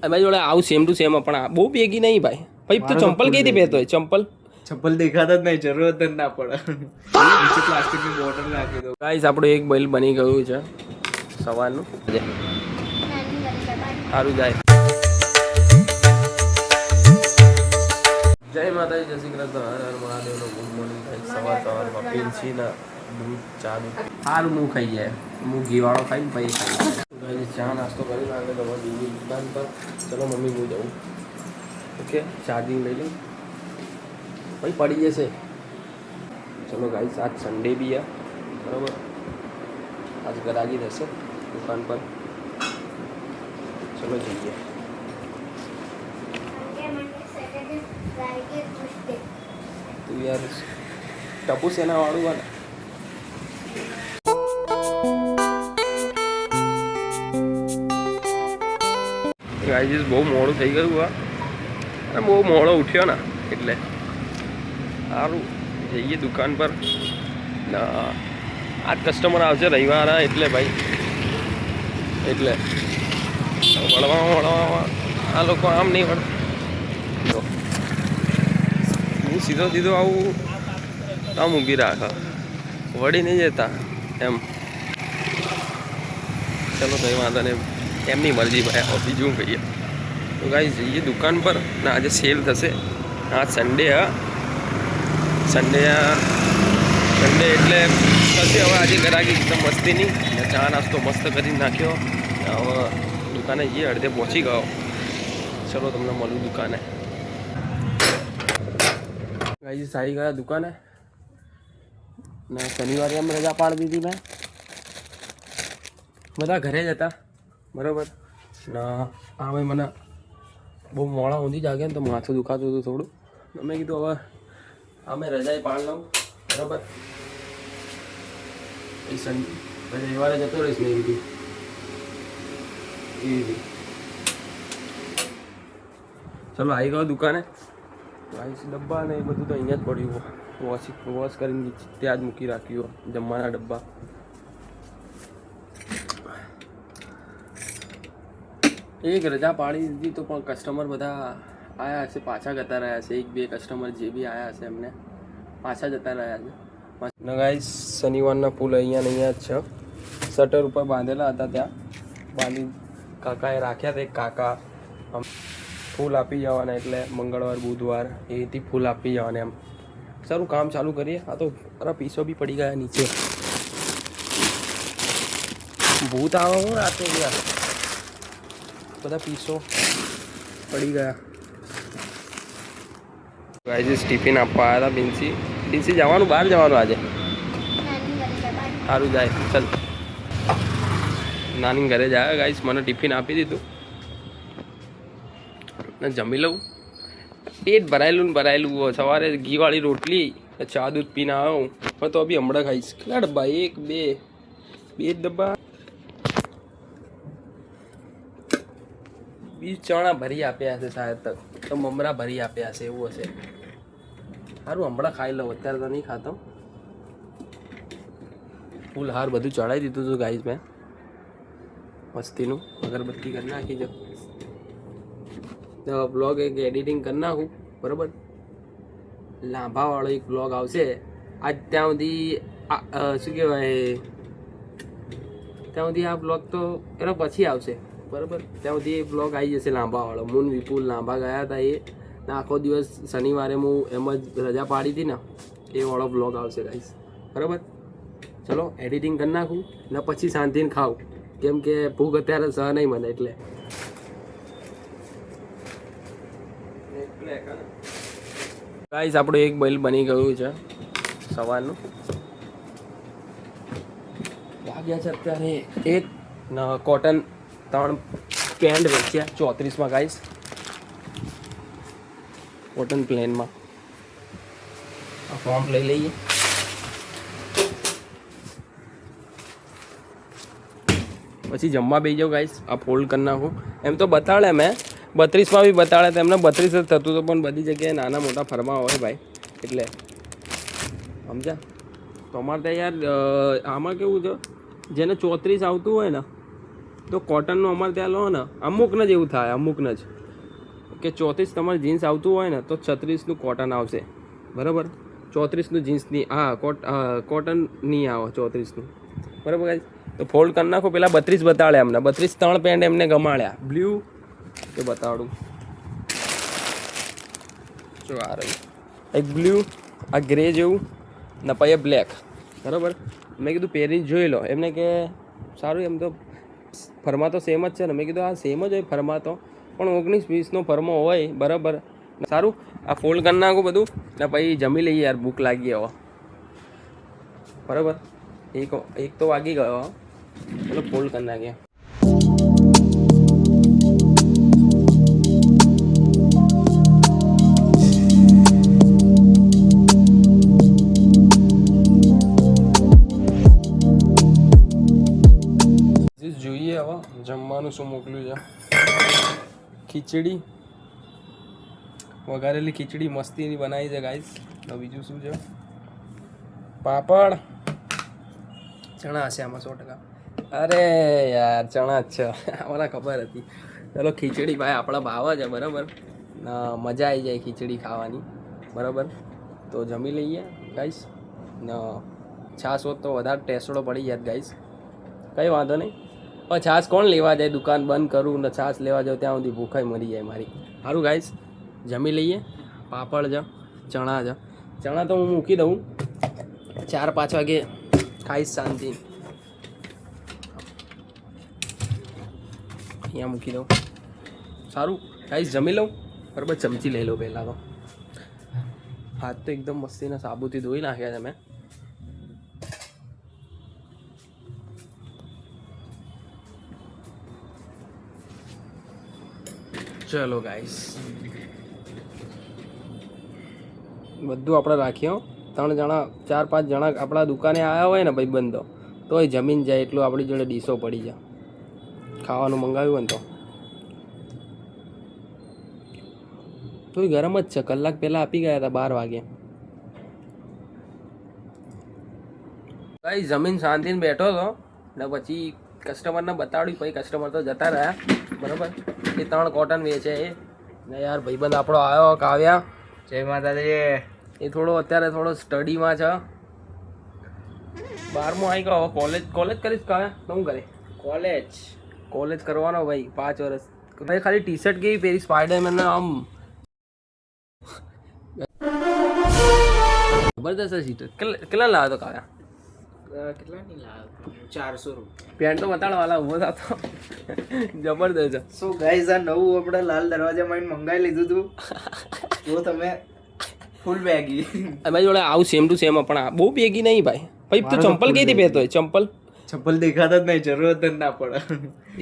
અમારી જોડે આવું સેમ ટુ સેમ પણ બહુ ભેગી નહીં ભાઈ. ભાઈ તો ચંપલ કઈ રીતે પહેરતો હોય? ચંપલ દેખાતા જ નહીં, જરૂરત જ ના પડે. નીચે પ્લાસ્ટિકની બોટલ નાખી દો. ગાઈસ આપણું એક બેલ બની ગયું છે સવારનું. સારું જાય. જય માતાજી, જય શ્રી કૃષ્ણ, હર હર મહાદેવનો ગુડ મોર્નિંગ. સવારમાં પિન્સીના દૂધ ચા સારું હું ખાઈ જાય. હું ઘીવાળો ખાઈને પછી ખાઈ ચા નાસ્તો કરી નાખે તમારી બીજી દુકાન પર. ચલો મમ્મી હું જાઉં. ઓકે, ચાર્જિંગ લઈ લઉં ભાઈ, પડી જશે. ચલો ગાઈસ, આજ સન્ડે બી है બરાબર. આજ ગરાગી રહેશે દુકાન પર. ચલો જઈએ. તું યાર ટપુ સેના વાળું હોય ને. ગાઈસ બહુ મોડું થઈ ગયું આ, અને બહુ મોડો ઉઠ્યો ને એટલે સારું જઈએ દુકાન પર. આજ કસ્ટમર આવશે રવિવાર એટલે ભાઈ, એટલે વળવામાં આ લોકો આમ નહીં વળે. હું સીધો આવું આમ ઊભી રાખે, વળી નહીં જતા એમ. ચલો કંઈ વાંધો નહીં, એમની મરજી ભાઈ, બીજું કહીએ તો ગાઈસ જઈએ દુકાન પર. ને આજે સેલ થશે. આ સન્ડે સન્ડે એટલે થશે. હવે આજે ગરાગી એકદમ મસ્તીની, ચા નાસ્તો મસ્ત કરી નાખ્યો. હવે દુકાને જઈએ, અડધે પહોંચી ગયો. ચલો તમને મળું દુકાને. ગાઈસ આવી ગયા દુકાને. ને શનિવારે એમ રજા પાડી દીધી મેં, બધા ઘરે જ હતા બરાબર. ને હા ભાઈ, મને બહુ મોડા ઊંધી જાગે ને તો માથું દુખાતું હતું થોડું. મેં કીધું હવે અમે રજાએ પાડ લઉં બરાબર. રવિવારે જતો રહીશ મેં કીધું એવી. ચલો આવી ગયો દુકાને. રાઈસ ડબ્બા ને એ બધું તો અહીંયા જ પડ્યું. વોશ કરીને ત્યાં જ મૂકી રાખ્યું જમવાના ડબ્બા. એક રજા પાડી દીધી તો પણ કસ્ટમર બધા આવ્યા હશે, પાછા જતા રહ્યા છે. એક બે કસ્ટમર જે બી આવ્યા હશે એમને પાછા જતા રહ્યા છે. ગાઈસ શનિવારના ફૂલ અહીંયા ને અહીંયા જ છે. શટર ઉપર બાંધેલા હતા, ત્યાં બાંધી કાકાએ રાખ્યા હતા. એક કાકા ફૂલ આપી જવાના, એટલે મંગળવાર બુધવાર એથી ફૂલ આપી જવાના એમ. સારું કામ ચાલુ કરીએ. આ તો અરે પીસો બી પડી ગયા નીચે. ભૂત આવે હું રાતે ગયા, બધા પીસો પડી ગયા. ગાઈસ ટિફિન આપવા આવ્યા હતા. બિન્સી જવાનું, બહાર જવાનું આજે. સારું જાય, ચાલ નાની ઘરે જાય. ગાઈસ મને ટિફિન આપી દીધું ને જમી લઉં. પેટ ભરાયેલું સવારે ઘીવાળી રોટલી ચા દૂધ પીને આવું. પણ તો બી હમણાં ખાઈશ. કેટલા ડબ્બા? એક બે ડબ્બા. 20 ચણા ભરી આપ્યા હશે શાયદ તક, તો મમરા ભરી આપ્યા હશે, એવું હશે. સારું હમણાં ખાઈ લઉં, અત્યારે તો નહીં ખાતો. ફૂલ હાર બધું ચડાવી દીધું હતું ગાઈસ મેં મસ્તીનું. અગરબત્તી કરી નાખી જો. બ્લોગ એક એડિટિંગ કરી નાખું બરાબર. લાંભાવાળો એક બ્લોગ આવશે આજ. ત્યાં સુધી શું કહેવાય, ત્યાં સુધી આ બ્લોગ તો એનો પછી આવશે બરાબર. ત્યાં સુધી એ બ્લોગ આવી જશે લાંબાવાળો. મૂન વિપુલ લાંબા ગયા હતા એ, આખો દિવસ શનિવારે હું એમ જ રજા પાડી હતી ને, એ વાળો બ્લોગ આવશે ગાઈસ બરાબર. ચલો એડિટિંગ કરી નાખું ને પછી શાંતિને ખાઉં, કેમ કે ભૂખ અત્યારે સહ નહીં મને એટલે. ગાઈસ આપણું એક બેલ બની ગયું છે સવારનું. વાગ્યા છે અત્યારે એક. કોટન 3 પેન્ટ વેચ્યા 34માં ગાઈસ, કોટન પ્લેનમાં. આ ફોર્મ લઈ લઈએ. પછી જમવા બેસી જાઉં ગાઈસ. આ ફોલ્ડ કરી નાખું. એમ તો બતાડે મેં 32માં બી બતાડે, તેમને 32 જ થતું હતું, પણ બધી જગ્યાએ નાના મોટા ફરમા હોય ભાઈ, એટલે સમજ્યા. તો અમારે ત્યાં યાર આમાં કેવું છે, જેને 34 આવતું હોય ને તો કોટનનું અમારે ત્યાં લો ને અમુકને જ એવું થાય, અમુકને જ કે 34 તમારે જીન્સ આવતું હોય ને તો 36નું કોટન આવશે, બરાબર. 34નું જીન્સ નહીં, હા કોટન નહીં આવે 34નું, બરાબર ગાઈસ. તો ફોલ્ડ કરી નાખો. પેલા 32 બતાડ્યા અમને, 32 3 પેન્ટ એમને ગમાડ્યા. બ્લુ તો બતાડું, જો આ રહ્યું એક બ્લુ, આ ગ્રે જેવું ને પછી બ્લેક, બરાબર. મેં કીધું પહેરીને જોઈ લો. એમને કે સારું, એમ તો ફરમા તો સેમ જ છે ને. મેં કીધું આ સેમ જ હોય ફરમા તો, પણ 19-20નો ફરમો હોય, બરાબર. સારું, આ ફોલ્ડ કરી નાખું બધું ને પછી જમી લઈએ યાર, ભૂખ લાગી હવે, બરાબર. એક તો વાગી ગયો, ચલો ફોલ્ડ કરી નાખીએ. જોઈએ હવે જમવાનું શું મોકલ્યું છે. ખીચડી, વઘારેલી ખીચડી મસ્તીની બનાવી છે ગાઈસ. બીજું શું છે? પાપડ, ચણા હશે આમાં 100%. અરે યાર ચણા જ છે, મને ખબર હતી. ચલો ખીચડી ભાઈ આપણા ભાવ છે, બરાબર. મજા આવી જાય ખીચડી ખાવાની, બરાબર. તો જમી લઈએ ગાઈસ. ને છાશ હોત તો વધારે ટેસ્ટડો પડી જાય ગાઈસ. કંઈ વાંધો નહીં. પણ છાશ કોણ લેવા જાય? દુકાન બંધ કરું ને છાશ લેવા જાઉં ત્યાં સુધી ભૂખાઈ મરી જાય મારી. સારું ગાઈસ, જમી લઈએ. પાપડ છે, ચણા છે. ચણા તો હું મૂકી દઉં, 4-5 વાગે ખાઈશ શાંતિ. અહીંયા મૂકી દઉં. સારું ગાઈસ, જમી લઉં, બરાબર. ચમચી લઈ લઉં પહેલાં તો. હાથ તો એકદમ મસ્તીના સાબુથી ધોઈ નાખ્યા છે મેં. ચલો ગાઈસ, બધું આપણે રાખીએ. 3 જણા 4-5 જણા આપણા દુકાને આવ્યા હોય ને ભાઈબંધો, તો એ જમીન જાય એટલું આપણી જોડે ડીશો પડી જાય. ખાવાનું મંગાવ્યું હોય ને તો ગરમ જ છે. કલાક પહેલાં આપી ગયા હતા 12 વાગે. ગાઈસ જમીન શાંતિને બેઠો હતો ને પછી કસ્ટમરને બતાવ્યું. પછી કસ્ટમર તો જતા રહ્યા, બરાબર. એ 3 કોટન વેચે એ ને યાર ભાઈબંધ આપણો આવ્યો કાવ્યા. જય માતાજી. એ અત્યારે થોડો સ્ટડીમાં છે. 12મું આવી ગયો. કોલેજ કરીશ કાવ્યા? શું કરે? કોલેજ કરવાનો ભાઈ, 5 વર્ષ. ભાઈ ખાલી ટી-શર્ટ કેવી પહેરી સ્પાઈડરમેન આમ જબરદસ્ત સીટ. કેટલા લાવ્યો તો કાવ્યા? કેટલા નહીં લાવ્યો? 400 રૂપિયા. પેન્ટ તો બતાડવાલા ઉભો થતો જબરદસ્ત છે. સો ગાઈઝ, આ નવું આપણે લાલ દરવાજામાં મંગાવી લીધું હતું. જો તમે ફૂલ બેગી અમારી જોડે આવું સેમ ટુ સેમ, પણ બહુ બેગી નહીં ભાઈ. ભાઈ તું ચંપલ કઈથી પહેરતો હોય? ચપ્પલ દેખાતા જ નહીં, જરૂરત જ ના પડે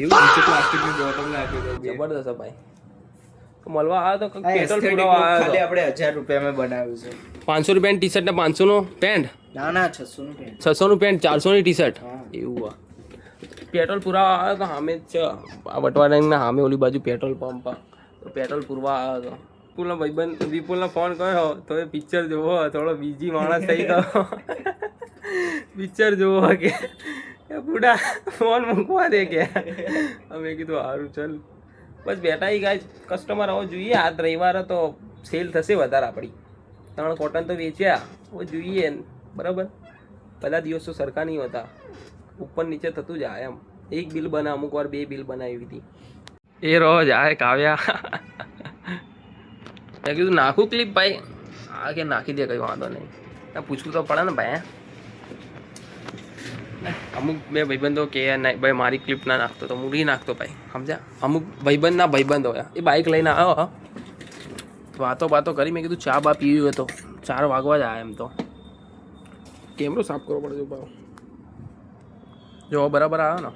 એવું. નીચે પ્લાસ્ટિકની બોટલ નાખી દો. જબરદસ્ત ભાઈ. મળવા આવ્યો તો પેટ્રોલ પુરાવા આવ્યો. ખાલી આપણે 1000 રૂપિયામાં બનાવ્યું છે. 500 રૂપિયાની ટી શર્ટ ને 500નો પેન્ટ. ના 600 નું પેન્ટ. 600નું પેન્ટ, 400ની ટી શર્ટ. એવું પેટ્રોલ પુરાવા આવ્યો તો સામે જ છે આ વટવાડાના સામે ઓલી બાજુ પેટ્રોલ પંપ. તો પેટ્રોલ પુરવા આવ્યો હતો. વિપુલનો ભાઈબંધ વિપુલને ફોન કર્યો તો એ પિક્ચર જોવો, થોડો બીજી માણસ થઈ ગયો. પિક્ચર જોવો કે બુડા ફોન મૂકવા દે કે. અમે કીધું સારું ચાલ. બસ બેઠા ही गाइस. કસ્ટમર આવો જોઈએ. આજ રવિવારે તો સેલ થશે વધારે આપણી. 3 કોટન તો વેચ્યા, હવે જોઈએ, બરાબર. બધા દિવસો સરખા નહીં હોતા, ઉપર નીચે થતું જાય એમ. એક બિલ બના, અમુક વાર 2 બિલ બનાવી હતી. એ રોજ આ કાવ્યા મેં કીધું નાખું ક્લિપ ભાઈ? આ કે નાખી દે, કંઈ વાંધો નહીં. પૂછવું તો પડે ને ભાઈ. અમુક બે ભાઈબંધો કે નહીં ભાઈ મારી ક્લિપ ના નાખતો, તો હું નહીં નાખતો ભાઈ, સમજ્યા. અમુક ભાઈબંધના ભાઈબંધો હોય, એ બાઇક લઈને આવ્યો, વાતો કરી. મેં કીધું ચા બા પીવી હતો. 4 વાગવા જ આવ્યા એમ તો. કેમેરો સાફ કરવો પડે ભાવ. જો બરાબર આવ્યો ને,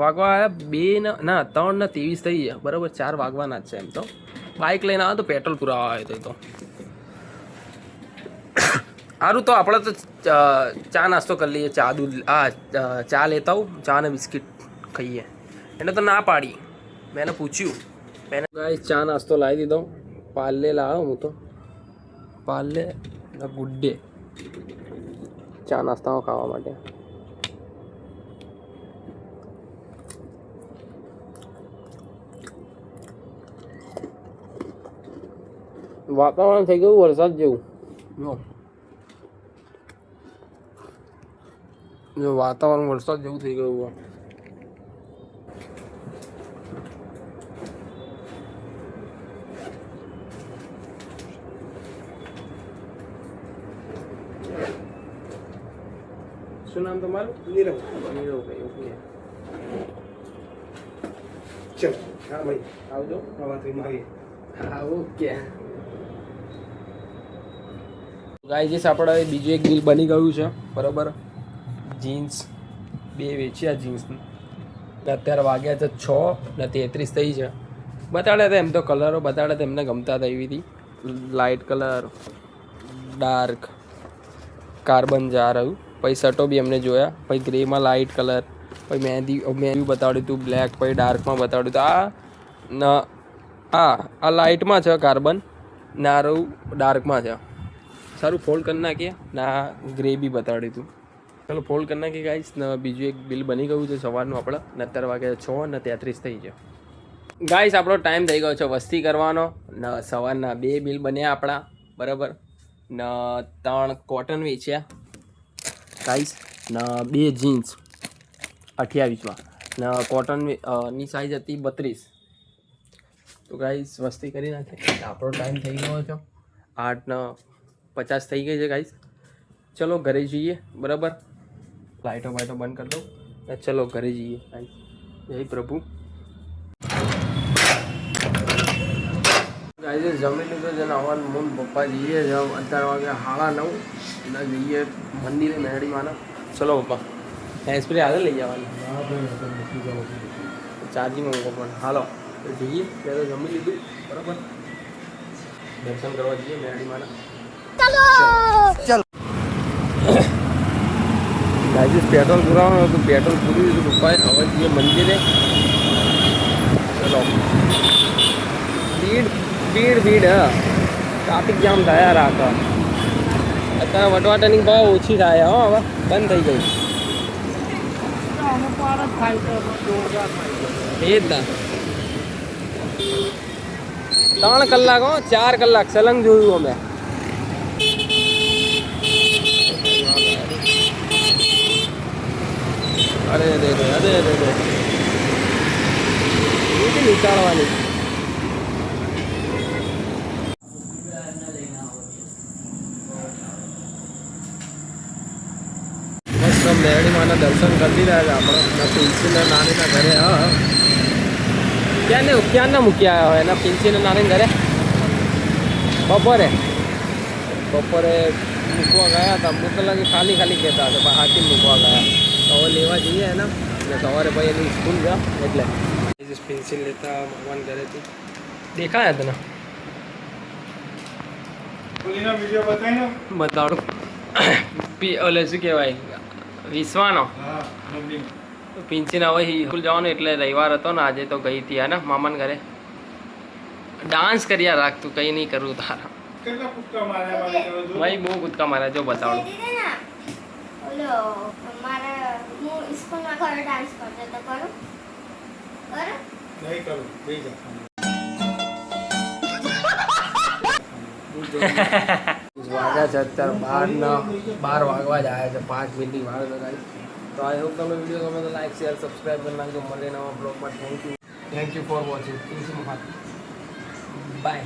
વાગવા આવ્યા 2 ના 3 ને 23 થઈ ગયા, બરાબર. 4 વાગવાના જ છે એમ તો. બાઇક લઈને આવ્યો તો પેટ્રોલ પુરાવા આવ્યો તો. સારું, તો આપણે તો ચા નાસ્તો કરી લઈએ. ચા દૂધ ચા લેતા આવું, ચા ને બિસ્કિટ ખાઈએ. એને તો ના પાડી, મેં એને પૂછ્યું. મેં ગાઈસ ચા નાસ્તો લાવી દીધો. પાર્લે લાવ્યો હું તો, પાર્લે ગુડ ડે ચા નાસ્તામાં ખાવા માટે. વાતાવરણ થઈ ગયું વરસાદ જેવું. જો વાતાવરણ વરસાદ જેવું થઈ ગયું. શું નામ તમારું? નીરવ. નીરવભાઈ. ઓકે. ચલ હા ભાઈ આવજો. આવા થઈ ભાઈ. હા ઓકે. ગાઈસ આપણે બીજું એક બિલ બની ગયું છે બરાબર. જીન્સ 2 વેચ્યા જીન્સની. અત્યારે વાગ્યા છે 6:33 થઈ છે. બતાડ્યા હતા એમ તો કલરો બતાડ્યા હતા એમને ગમતા હતા એવી હતી. લાઇટ કલર, ડાર્ક, કાર્બન જા રહ્યું. પછી શર્ટો બી એમને જોયા. પછી ગ્રેમાં લાઇટ કલર, પછી મહેંદી બતાડ્યું હતું, બ્લેક, પછી ડાર્કમાં બતાડ્યું હતું. આ લાઇટમાં છે કાર્બન, ના રહ્યું ડાર્કમાં છે. સારું ફોલ્ડ કરી નાખીએ. ના ગ્રે બી બતાડ્યું હતું. ચાલો ફોલ્ડ કરી નાખીએ ગાઈસ. ને બીજું એક બિલ બની ગયું છે સવારનું આપણે. ને અત્યારે વાગ્યા 6:33 થઈ છે. ગાઈસ આપણો ટાઈમ થઈ ગયો છે વસ્તી કરવાનો. ને સવારના 2 બિલ બન્યા આપણા બરાબર. ને 3 કોટન વેચ્યા ગાઈસ. ને 2 જીન્સ 28માં. ને કોટન ની સાઈઝ હતી 32. તો ગાઈસ વસ્તી કરી નાખીએ. આપણો ટાઈમ થઈ ગયો છે 8:50 થઈ ગઈ છે ગાઈસ. ચલો ઘરે જઈએ બરાબર. લાઇટો બંધ કરી દઉં. ચલો ઘરે જઈએ ગાઈસ. જય પ્રભુ. ગાઈસ જમી લીધું છે. નવાન મૂન પપ્પા જઈએ છે અત્યારે વાગે 9:30. એટલે જઈએ મંદિરે મેરડીમાં. ચલો પપ્પા સ્પ્રે હાલે લઈ જવાની. ચાર્જિંગ મૂકો પણ હાલો તો જઈએ. ત્યારે જમી લીધું બરાબર. દર્શન કરવા જઈએ મેરડીમાં. ગાઈસ પેટ્રોલ પુરાવાનું હતું. પેટ્રોલ પૂરી દીધું પપ્પાએ. હવે જઈએ મંદિરે. ચલો. ભીડ હા. ટ્રાફિક જામ થયા રાખો. અત્યારે વટવાટાની ભાવ ઓછી થાય. હો હવે બંધ થઈ ગઈ. એ જ ના 3 કલાક 4 કલાક સલંગ જોયું અમે. અરે નીકાળવાની. મસ્ત મેરડીમાંના દર્શન કરી રહ્યા છે આપણે. પિંચીના નાનીના ઘરે. હા ક્યાં ના મૂકી આવ્યા હોય એના પિંચીના નાની ઘરે. બપોરે મૂકવા ગયા હતા. મૂકેલા કે ખાલી કહેતા હતા પણ હાથી મૂકવા ગયા. તો હવે લેવા જઈએ એના. ને સવારે ભાઈ એની સ્કૂલ ગયા એટલે પેન્સિલ લેતા મામાન ઘરેથી દેખાયા તને. બતાડું. ઓલે શું કહેવાય વિશ્વાનો પિંચીને હવે સ્કૂલ જવાનું એટલે રવિવાર હતો ને આજે તો ગઈ હતી ને મામાન ઘરે. ડાન્સ કર્યા રાખતું કંઈ નહીં કરવું તારા. ભાઈ બહુ કૂદકા માર્યા. જો બતાવડું. વાગ્યા છે અત્યારે 12 વાગવા જ આવ્યા છે. 5 મિનિટની વાર લગાવી. તો આઈ હોપ તમે વિડીયો ગમે તો લાઈક શેર સબસ્ક્રાઈબ કરી નાખજો. મળીએ નવા બ્લોગમાં. Thank you for watching. By.